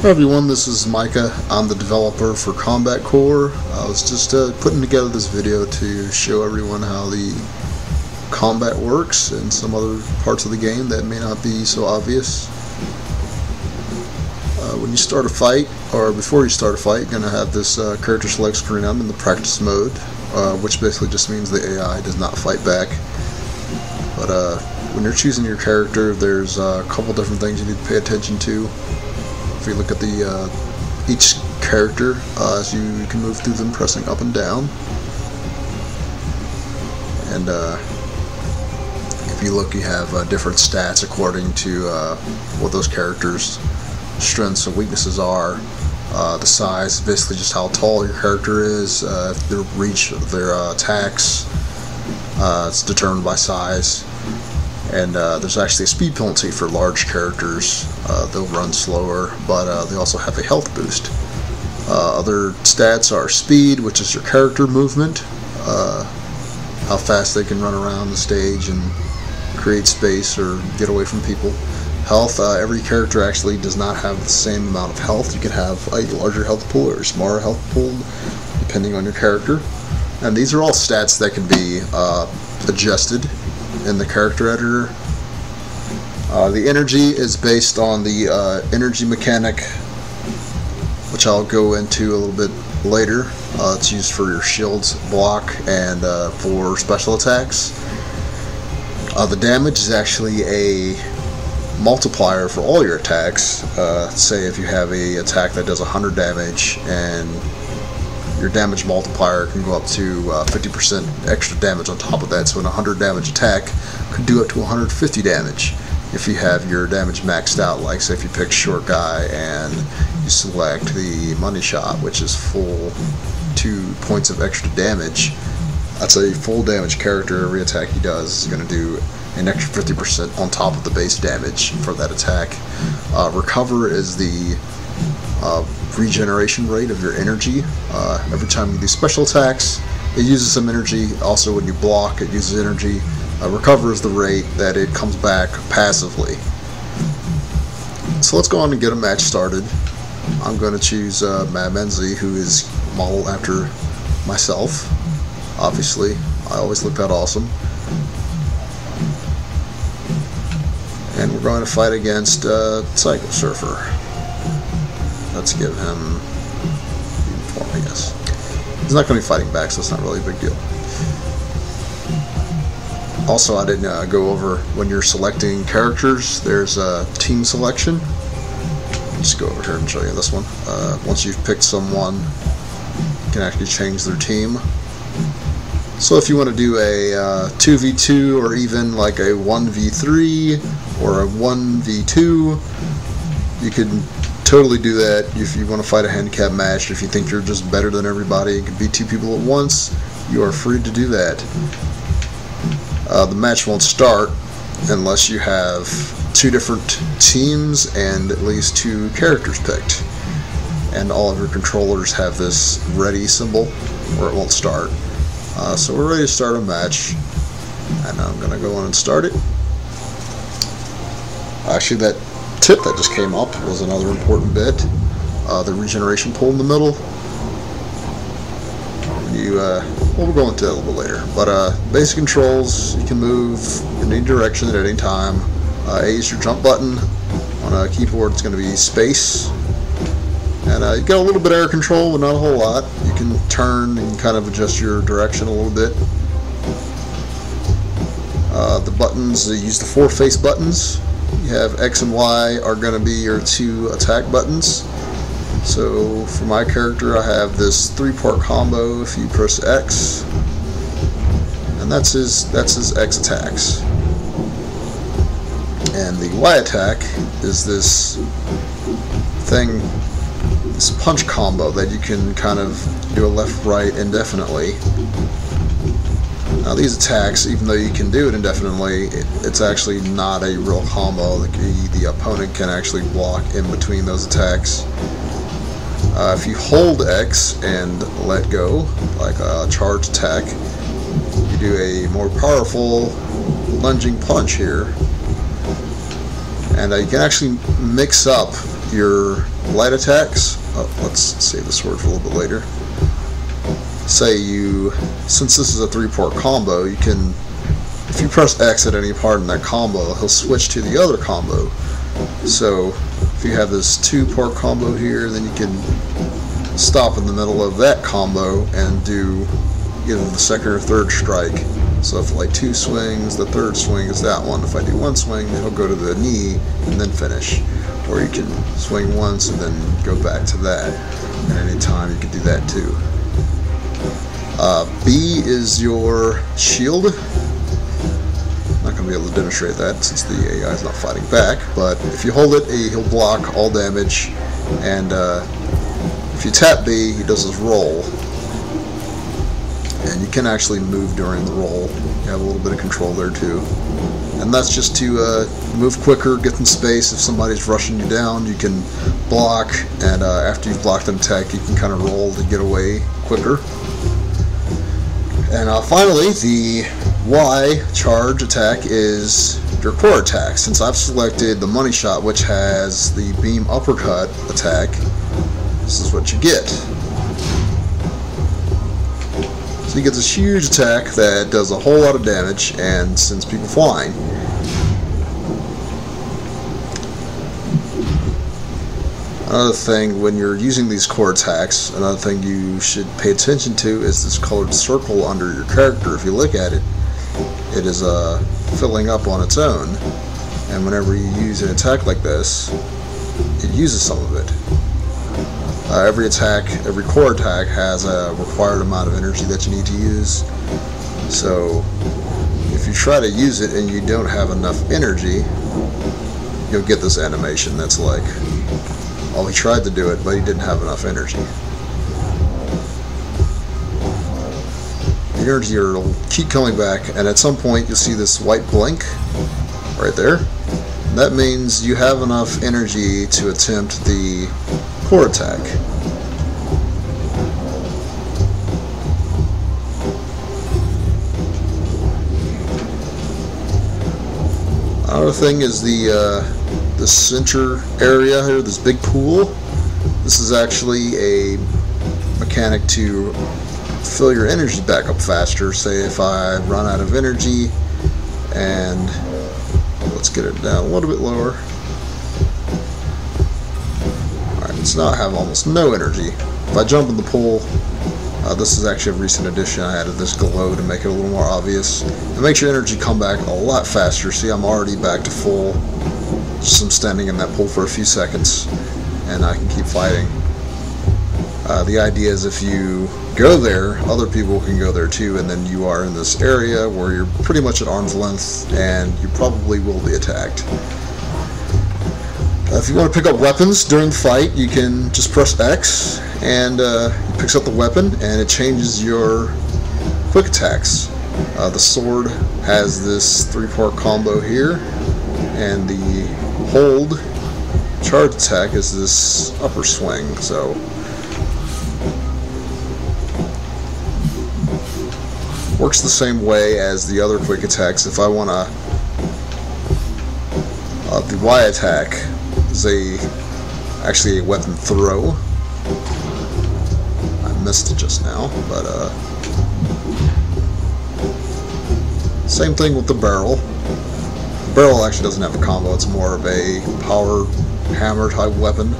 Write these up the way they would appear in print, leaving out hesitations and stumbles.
Hi everyone, this is Micah. I'm the developer for Combat Core. I was just putting together this video to show everyone how the combat works and some other parts of the game that may not be so obvious. When you start a fight, or before you start a fight, you're going to have this character select screen. I'm in the practice mode, which basically just means the AI does not fight back. But when you're choosing your character, there's a couple different things you need to pay attention to. If you look at the each character, as you can move through them pressing up and down, and if you look, you have different stats according to what those characters' strengths and weaknesses are. The size, basically just how tall your character is, their reach of their attacks, it's determined by size. And there's actually a speed penalty for large characters. They'll run slower, but they also have a health boost. Other stats are speed, which is your character movement, how fast they can run around the stage and create space or get away from people. Health, every character actually does not have the same amount of health. You can have a larger health pool or a smaller health pool, depending on your character. And these are all stats that can be adjusted in the character editor. The energy is based on the energy mechanic, which I'll go into a little bit later. It's used for your shields block and for special attacks. The damage is actually a multiplier for all your attacks. Say if you have a attack that does 100 damage, and your damage multiplier can go up to 50% extra damage on top of that, so an 100 damage attack could do up to 150 damage if you have your damage maxed out. Like say if you pick short guy and you select the money shot, which is full 2 points of extra damage, that's a full damage character. Every attack he does is going to do an extra 50% on top of the base damage for that attack. Recover is the regeneration rate of your energy. Every time you do special attacks, it uses some energy. Also when you block, it uses energy. Recover is the rate that it comes back passively. So let's go on and get a match started. I'm going to choose MABManZ, who is modeled after myself. Obviously, I always look that awesome. And we're going to fight against Psycho Surfer. Let's give him uniform, I guess. He's not going to be fighting back, so it's not really a big deal. Also, I didn't go over when you're selecting characters, there's a team selection. Just go over here and show you this one. Once you've picked someone, you can actually change their team. So if you want to do a 2v2 or even like a 1v3 or a 1v2, you can totally do that. If you want to fight a handicap match, if you think you're just better than everybody and can beat 2 people at once, you are free to do that. The match won't start unless you have 2 different teams and at least 2 characters picked. And all of your controllers have this ready symbol or it won't start. So we're ready to start a match, and I'm going to go on and start it. Actually, that tip that just came up was another important bit. The regeneration pool in the middle. Well, we'll go into that a little bit later. But basic controls, you can move in any direction at any time. A is your jump button. On a keyboard, it's going to be space. And you got a little bit of air control, but not a whole lot. You can turn and kind of adjust your direction a little bit. The buttons, you use the 4 face buttons. You have X and Y are going to be your 2 attack buttons. So for my character, I have this 3-part combo. If you press X, and that's his X attacks. And the Y attack is this thing, this punch combo that you can kind of do a left-right indefinitely. Now these attacks, even though you can do it indefinitely, it's actually not a real combo. The opponent can actually block in between those attacks. If you hold X and let go, like a charge attack, you do a more powerful lunging punch here. And you can actually mix up your light attacks, let's save this word for a little bit later. Say since this is a 3-part combo, you can, if you press X at any part in that combo, he'll switch to the other combo. So if you have this 2-part combo here, then you can stop in the middle of that combo and do either the second or third strike. So if like 2 swings, the third swing is that one. If I do 1 swing, then he'll go to the knee and then finish. Or you can swing once and then go back to that. And any time you can do that too. B is your shield. I'm not going to be able to demonstrate that since the AI is not fighting back, but if you hold it, he'll block all damage, and if you tap B, he does his roll, and you can actually move during the roll. You have a little bit of control there too, and that's just to move quicker, get in space. If somebody's rushing you down, you can block, and after you've blocked an attack, you can kind of roll to get away quicker. And finally, the Y charge attack is your core attack. Since I've selected the money shot, which has the beam uppercut attack, this is what you get. So you get this huge attack that does a whole lot of damage and sends people flying. Another thing, when you're using these core attacks, another thing you should pay attention to is this colored circle under your character. If you look at it, it is filling up on its own, and whenever you use an attack like this, it uses some of it. Every attack, every core attack has a required amount of energy that you need to use. So if you try to use it and you don't have enough energy, you'll get this animation that's like, well, he tried to do it, but he didn't have enough energy. The energy will keep coming back, and at some point you'll see this white blink right there. That means you have enough energy to attempt the core attack. Another thing is the center area here, this big pool. This is actually a mechanic to fill your energy back up faster. Say if I run out of energy, and let's get it down a little bit lower. Alright, it's now I have almost no energy. If I jump in the pool, this is actually a recent addition. I added this glow to make it a little more obvious. It makes your energy come back a lot faster. See, I'm already back to full. Just I'm standing in that pool for a few seconds, and I can keep fighting. The idea is if you go there, other people can go there too, and then you are in this area where you're pretty much at arm's length, and you probably will be attacked. If you want to pick up weapons during the fight, you can just press X, and it picks up the weapon, and it changes your quick attacks. The sword has this 3-part combo here, and the hold charge attack is this upper swing. So works the same way as the other quick attacks. If I want to, the Y attack is actually a weapon throw. I missed it just now, but same thing with the barrel. The barrel actually doesn't have a combo, it's more of a power hammer type weapon,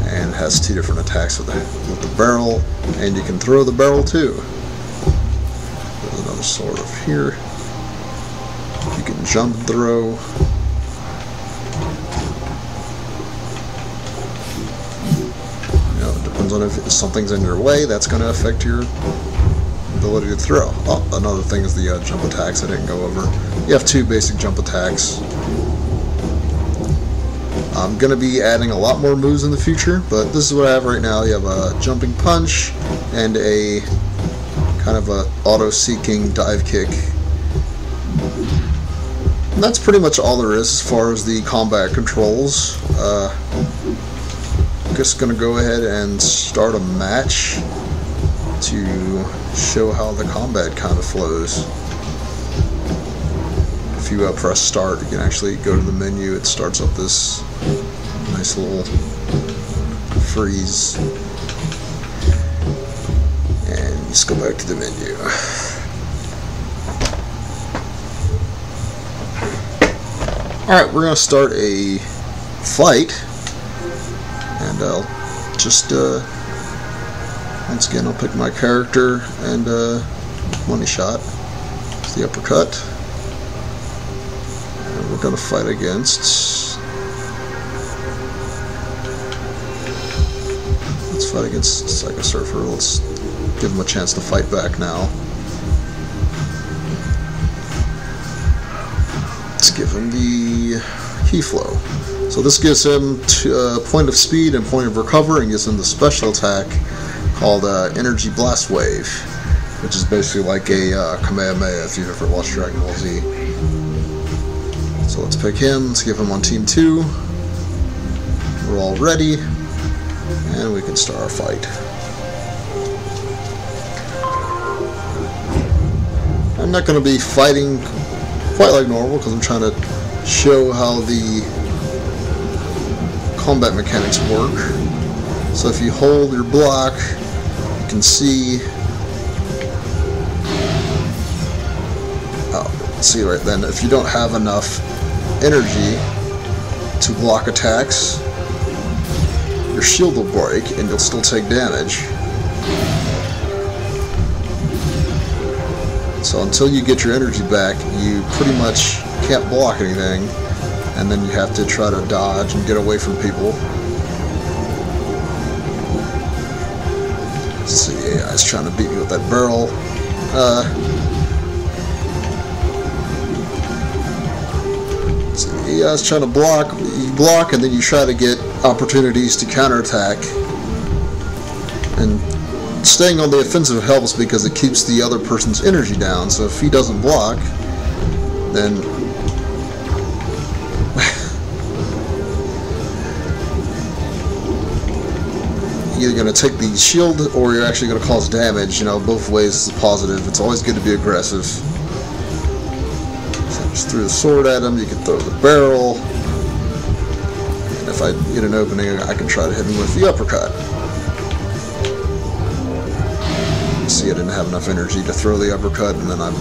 and has 2 different attacks with the barrel, and you can throw the barrel too. There's another sword up here. You can jump and throw. It depends on if something's in your way, that's going to affect your ability to throw. Oh, another thing is the jump attacks I didn't go over. You have 2 basic jump attacks. I'm going to be adding a lot more moves in the future, but this is what I have right now. You have a jumping punch and a kind of a auto-seeking dive kick. And that's pretty much all there is as far as the combat controls. I'm just going to go ahead and start a match to show how the combat kind of flows. If you press start, you can actually go to the menu. It starts up this Nice little freeze. And just go back to the menu. Alright, we're going to start a fight. And I'll just, once again, I'll pick my character and money shot. It's the uppercut. And we're going to fight against... Let's fight against Psycho Surfer. Let's give him a chance to fight back now. Let's give him the Key Flow. So this gives him a point of speed and point of recover, and gives him the special attack called Energy Blast Wave, which is basically like a Kamehameha if you've ever watched Dragon Ball Z. So let's pick him. Let's give him on Team 2. We're all ready, and we can start our fight. I'm not going to be fighting quite like normal because I'm trying to show how the combat mechanics work. So if you hold your block, you can see see right then, if you don't have enough energy to block attacks, your shield will break and you'll still take damage. So until you get your energy back, you pretty much can't block anything, and then you have to try to dodge and get away from people. Let's see, the AI is trying to beat me with that barrel. So the AI is trying to block. You block, and then you try to get opportunities to counterattack. And staying on the offensive helps because it keeps the other person's energy down. So if he doesn't block, then you're either going to take the shield or you're actually going to cause damage. You know, both ways is a positive. It's always good to be aggressive. So I just threw the sword at him. You can throw the barrel. And if I get an opening, I can try to hit him with the uppercut. You see, I didn't have enough energy to throw the uppercut, and then I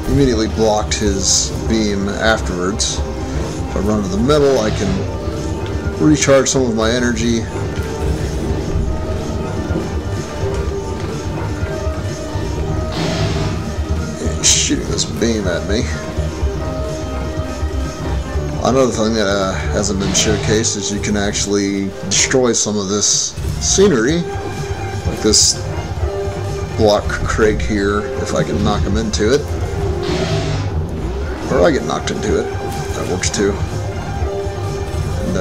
immediately blocked his beam afterwards. If I run to the middle, I can recharge some of my energy. Shooting this beam at me. Another thing that hasn't been showcased is you can actually destroy some of this scenery, like this block crate here, if I can knock him into it, or I get knocked into it. That works too. And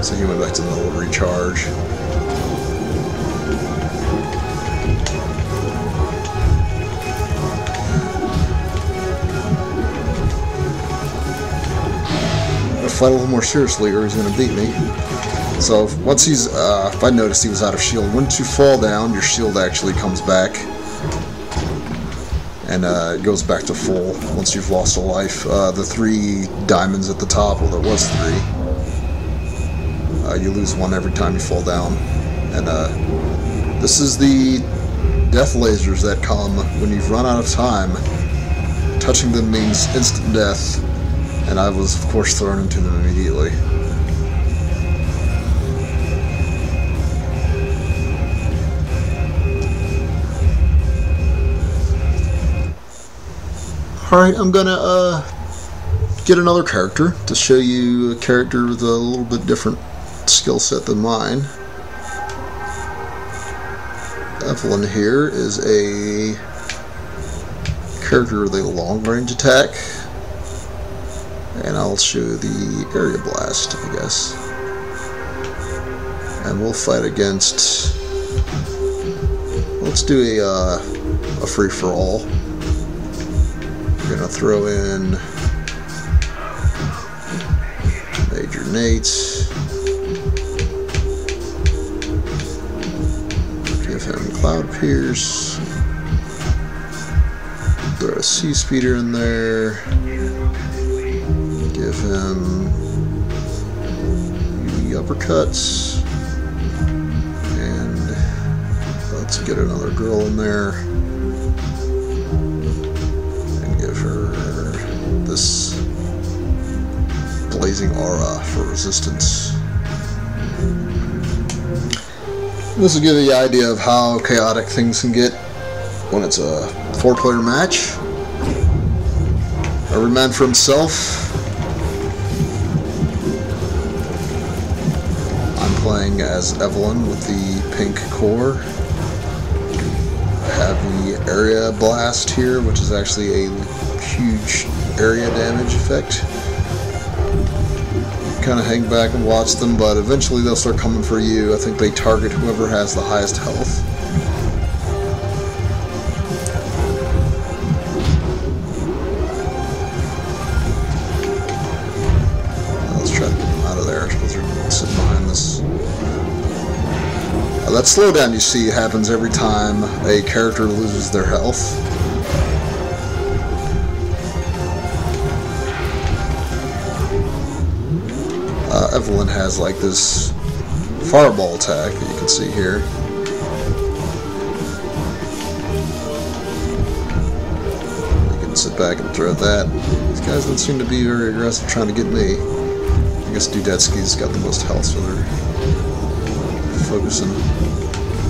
so he went back to the little recharge. Fight a little more seriously or he's going to beat me. So once he's, if I noticed he was out of shield, once you fall down, your shield actually comes back and it goes back to full once you've lost a life. The 3 diamonds at the top, well there was 3. You lose 1 every time you fall down. And this is the death lasers that come when you've run out of time. Touching them means instant death. And I was, of course, thrown into them immediately. Alright, I'm gonna get another character to show you a character with a little bit different skill set than mine. Evelyn here is a character with a long range attack. And I'll show the area blast, I guess. And we'll fight against. Let's do a free for all. We're gonna throw in Major Nate. Give him Cloud Pierce. Throw a Sea Speeder in there. Give him the uppercuts. And let's get another girl in there and give her this blazing aura for resistance. This will give you the idea of how chaotic things can get when it's a 4-player match. Every man for himself. I'm playing as Evelyn with the pink core. I have the area blast here, which is actually a huge area damage effect. Kind of hang back and watch them, but eventually they'll start coming for you. I think they target whoever has the highest health. Let's try to get them out of there because they're sitting behind this. That slowdown you see happens every time a character loses their health. Evelyn has like this fireball attack that you can see here. You can sit back and throw that. These guys don't seem to be very aggressive trying to get me. I guess Dudetsky's got the most health, so they're focusing.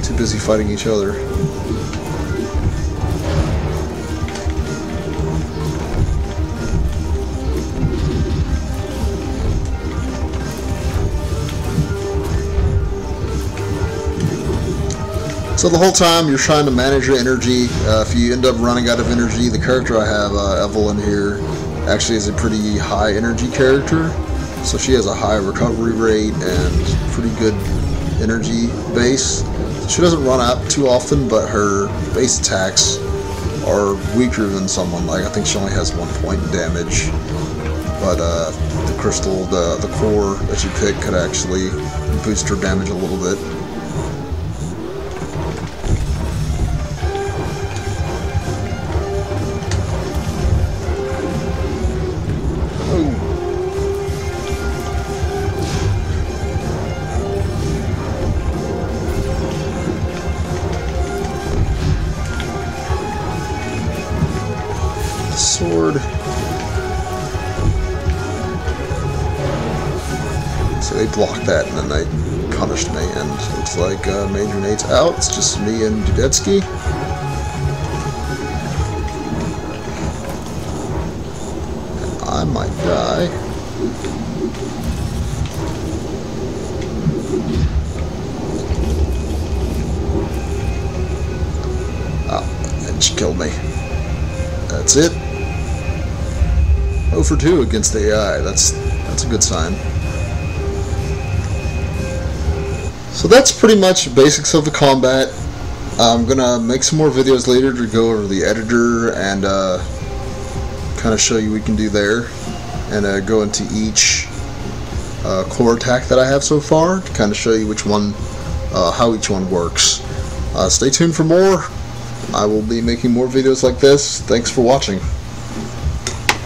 Too busy fighting each other. So the whole time you're trying to manage your energy. If you end up running out of energy, the character I have, Evelyn here, actually is a pretty high energy character. So she has a high recovery rate and pretty good energy base. She doesn't run out too often, but her base attacks are weaker than someone. Like, I think she only has 1 point damage. But the crystal, the core that you pick could actually boost her damage a little bit. Sword. So they blocked that and then they punished me, and looks like Major Nate's out. It's just me and Dudetsky. And I might die. Oh, and she killed me. That's it. 0 for 2 against the AI. That's a good sign. So that's pretty much basics of the combat. I'm gonna make some more videos later to go over the editor and kind of show you what we can do there, and go into each core attack that I have so far to kind of show you which one, how each one works. Stay tuned for more. I will be making more videos like this. Thanks for watching.